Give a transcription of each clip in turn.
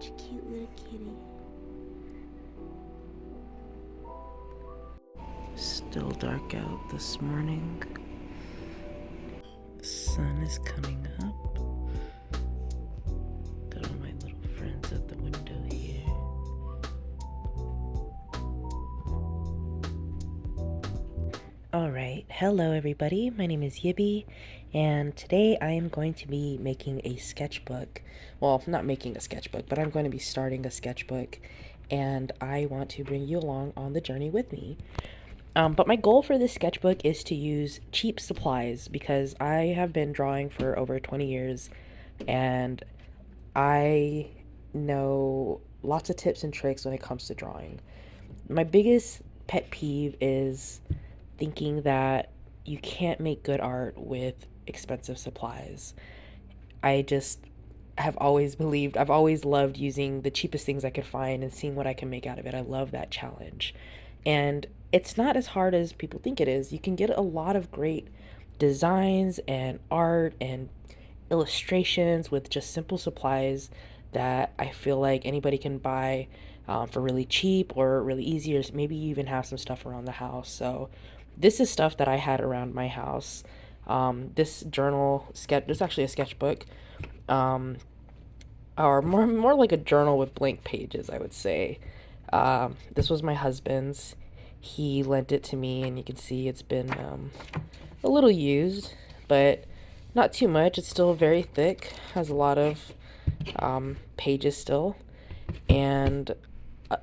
such a cute little kitty. Still dark out this morning. The sun is coming up. Got all my little friends at the window here. Alright, hello everybody. My name is Yibby, and today I am going to be making a sketchbook. Well, not making a sketchbook, but I'm going to be starting a sketchbook, and I want to bring you along on the journey with me. But my goal for this sketchbook is to use cheap supplies because I have been drawing for over 20 years and I know lots of tips and tricks when it comes to drawing. My biggest pet peeve is thinking that you can't make good art with expensive supplies. I just have always believed, I've always loved using the cheapest things I could find and seeing what I can make out of it. I love that challenge. And it's not as hard as people think it is. You can get a lot of great designs and art and illustrations with just simple supplies that I feel like anybody can buy for really cheap or really easy, or maybe you even have some stuff around the house. So this is stuff that I had around my house. This is actually a sketchbook, or more like a journal with blank pages, I would say. This was my husband's. He lent it to me, and you can see it's been a little used, but not too much. It's still very thick, has a lot of pages still. And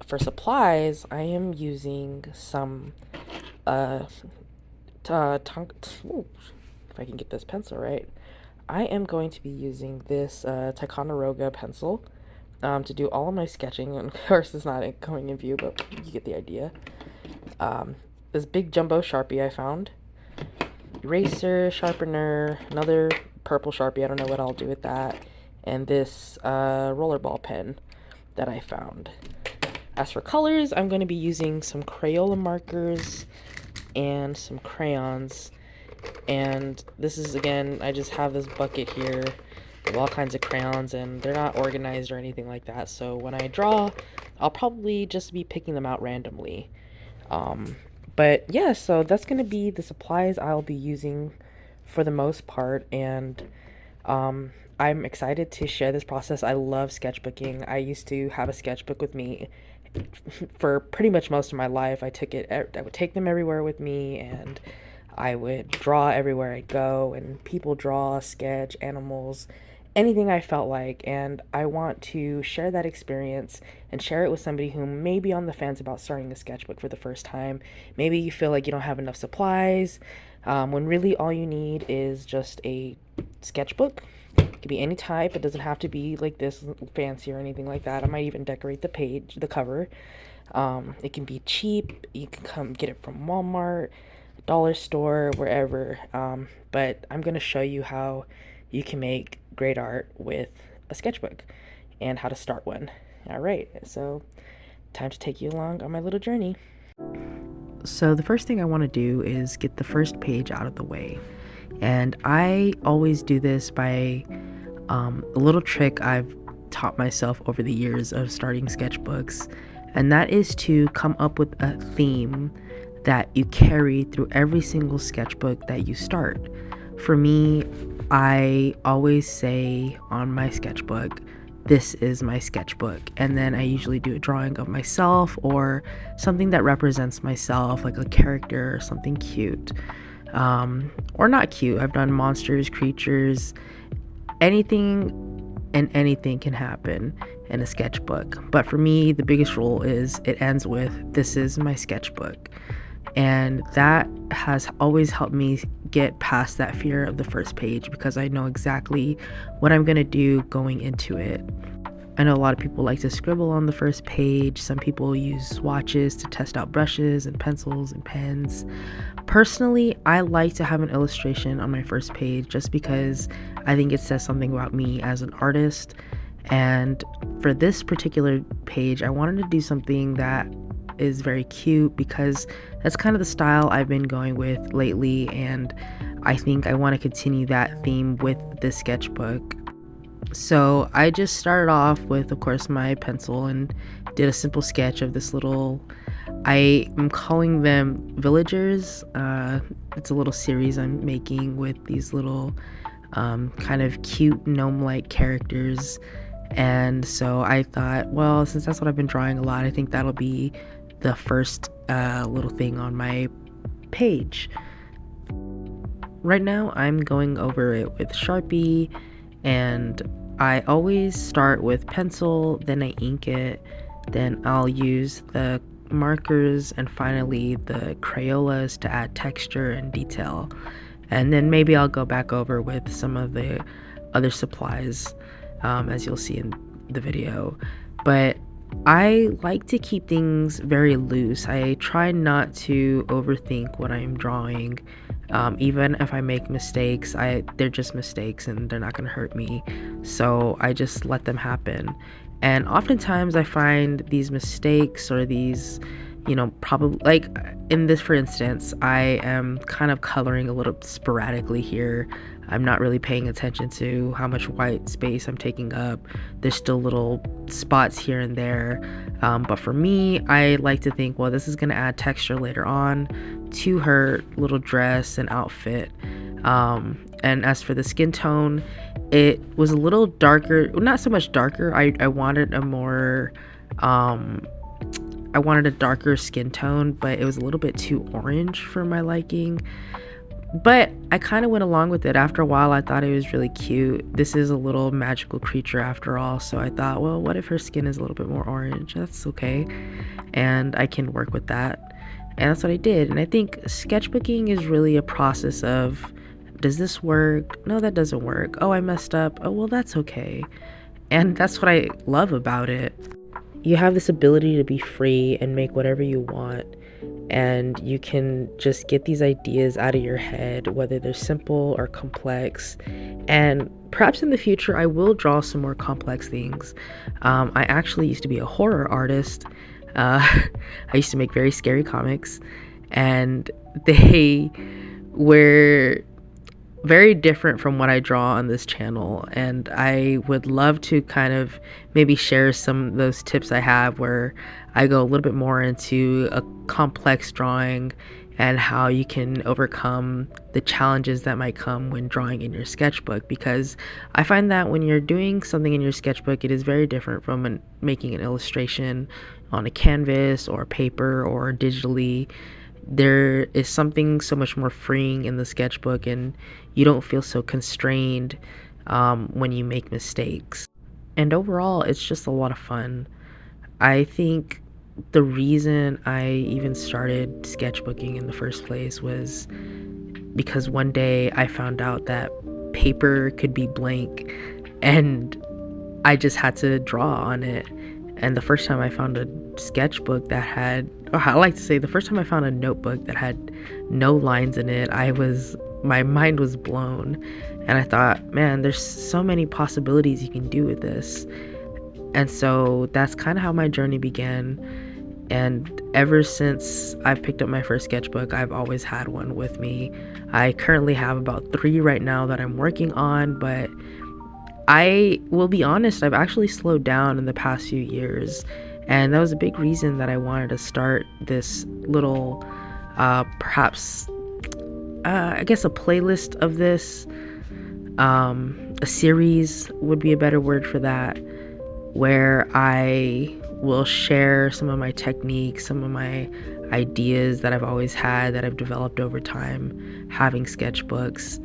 for supplies, I am using some if I can get this pencil right, I am going to be using this Ticonderoga pencil to do all of my sketching. And of course, it's not coming in view, but you get the idea. This big jumbo Sharpie I found, eraser, sharpener, another purple Sharpie, I don't know what I'll do with that, and this rollerball pen that I found. As for colors, I'm going to be using some Crayola markers and some crayons. And this is, again, I just have this bucket here with all kinds of crayons, and they're not organized or anything like that. So when I draw, I'll probably just be picking them out randomly. But yeah, so that's going to be the supplies I'll be using for the most part. And I'm excited to share this process. I love sketchbooking. I used to have a sketchbook with me for pretty much most of my life. I would take them everywhere with me, and I would draw everywhere I go, and people draw, sketch, animals, anything I felt like. And I want to share that experience and share it with somebody who may be on the fence about starting a sketchbook for the first time. Maybe you feel like you don't have enough supplies, when really all you need is just a sketchbook. It could be any type. It doesn't have to be like this fancy or anything like that. I might even decorate the cover. It can be cheap. You can come get it from Walmart, dollar store, wherever. But I'm going to show you how you can make great art with a sketchbook and how to start one. All right, so time to take you along on my little journey. So the first thing I want to do is get the first page out of the way. And I always do this by a little trick I've taught myself over the years of starting sketchbooks, and that is to come up with a theme that you carry through every single sketchbook that you start. For me, I always say on my sketchbook, "This is my sketchbook," and then I usually do a drawing of myself or something that represents myself, like a character or something cute. Or not cute. I've done monsters, creatures, anything and anything can happen in a sketchbook. But for me, the biggest rule is it ends with "This is my sketchbook." And that has always helped me get past that fear of the first page because I know exactly what I'm going to do going into it. I know a lot of people like to scribble on the first page. Some people use swatches to test out brushes and pencils and pens. Personally, I like to have an illustration on my first page just because I think it says something about me as an artist. And for this particular page, I wanted to do something that is very cute because that's kind of the style I've been going with lately, and I think I want to continue that theme with this sketchbook. So I just started off with, of course, my pencil and did a simple sketch of this little, I am calling them villagers. It's a little series I'm making with these little kind of cute gnome-like characters. And so I thought, well, since that's what I've been drawing a lot, I think that'll be the first little thing on my page. Right now, I'm going over it with Sharpie, and I always start with pencil, then I ink it, then I'll use the markers, and finally the Crayolas to add texture and detail. And then maybe I'll go back over with some of the other supplies, as you'll see in the video. But I like to keep things very loose. I try not to overthink what I'm drawing. Even if I make mistakes, they're just mistakes and they're not going to hurt me. So I just let them happen. And oftentimes I find these mistakes or these, probably like in this, for instance, I am kind of coloring a little sporadically here. I'm not really paying attention to how much white space I'm taking up. There's still little spots here and there. But for me, I like to think, well, this is going to add texture later on to her little dress and outfit. And as for the skin tone, it was a little darker, not so much darker. I wanted a more, I wanted a darker skin tone, but it was a little bit too orange for my liking. But I kind of went along with it. After a while, I thought it was really cute. This is a little magical creature after all, so I thought, well, what if her skin is a little bit more orange? That's okay, and I can work with that. And that's what I did. And I think sketchbooking is really a process of, does this work? No, that doesn't work. Oh, I messed up. Oh, well, that's okay. And that's what I love about it. You have this ability to be free and make whatever you want, and you can just get these ideas out of your head, whether they're simple or complex. And perhaps in the future I will draw some more complex things. I actually used to be a horror artist. I used to make very scary comics, and they were very different from what I draw on this channel, and I would love to kind of maybe share some of those tips I have where I go a little bit more into a complex drawing and how you can overcome the challenges that might come when drawing in your sketchbook, because I find that when you're doing something in your sketchbook, it is very different from making an illustration on a canvas or paper or digitally. There is something so much more freeing in the sketchbook, and you don't feel so constrained when you make mistakes. And overall, it's just a lot of fun. I think the reason I even started sketchbooking in the first place was because one day I found out that paper could be blank, and I just had to draw on it. And the first time I found a sketchbook that had, or I like to say, the first time I found a notebook that had no lines in it, my mind was blown. And I thought, man, there's so many possibilities you can do with this. And so that's kind of how my journey began. And ever since I've picked up my first sketchbook, I've always had one with me. I currently have about 3 right now that I'm working on, but I will be honest, I've actually slowed down in the past few years, and that was a big reason that I wanted to start this little, perhaps, I guess a playlist of this, a series would be a better word for that, where I will share some of my techniques, some of my ideas that I've always had, that I've developed over time, having sketchbooks,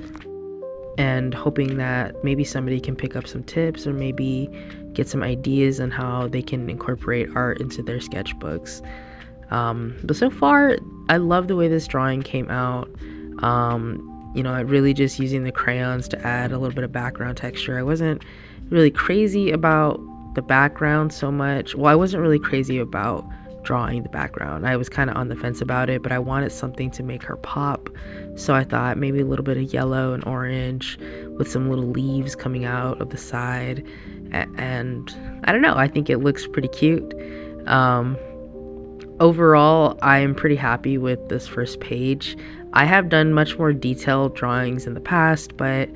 and hoping that maybe somebody can pick up some tips or maybe get some ideas on how they can incorporate art into their sketchbooks. But so far, I love the way this drawing came out. I really just using the crayons to add a little bit of background texture. I wasn't really crazy about the background so much. Well, I wasn't really crazy about drawing the background. I was kind of on the fence about it, but I wanted something to make her pop. So I thought maybe a little bit of yellow and orange with some little leaves coming out of the side. And I don't know, I think it looks pretty cute. Overall, I'm pretty happy with this first page. I have done much more detailed drawings in the past, but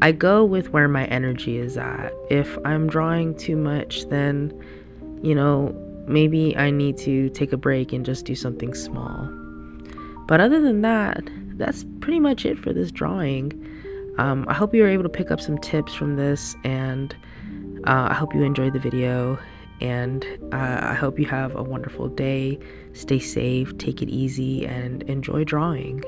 I go with where my energy is at. If I'm drawing too much, then, maybe I need to take a break and just do something small. But other than that, that's pretty much it for this drawing. I hope you were able to pick up some tips from this, and I hope you enjoyed the video, and I hope you have a wonderful day. Stay safe, take it easy, and enjoy drawing.